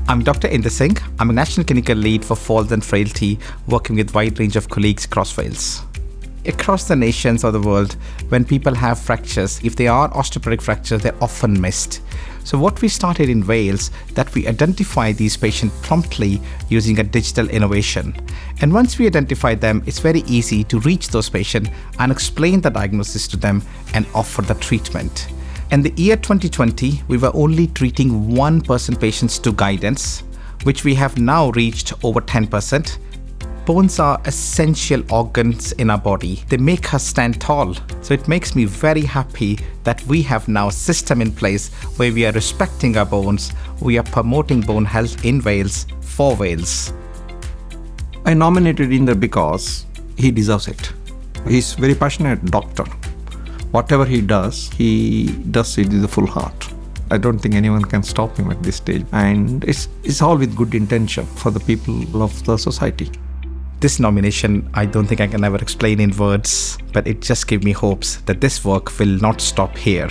I'm Dr. Inderpal Singh. I'm a National Clinical Lead for Falls and Frailty, working with a wide range of colleagues across Wales. Across the nations or the world, when people have fractures, if they are osteoporotic fractures, they're often missed. So what we started in Wales, that we identify these patients promptly using a digital innovation. And once we identify them, it's very easy to reach those patients and explain the diagnosis to them and offer the treatment. In the year 2020, we were only treating 1% patients to guidance, which we have now reached over 10%. Bones are essential organs in our body. They make us stand tall. So it makes me very happy that we have now a system in place where we are respecting our bones. We are promoting bone health in Wales for Wales. I nominated Inder because he deserves it. He's a very passionate doctor. Whatever he does it with a full heart. I don't think anyone can stop him at this stage. And it's all with good intention for the people of the society. This nomination, I don't think I can ever explain in words, but it just gave me hopes that this work will not stop here.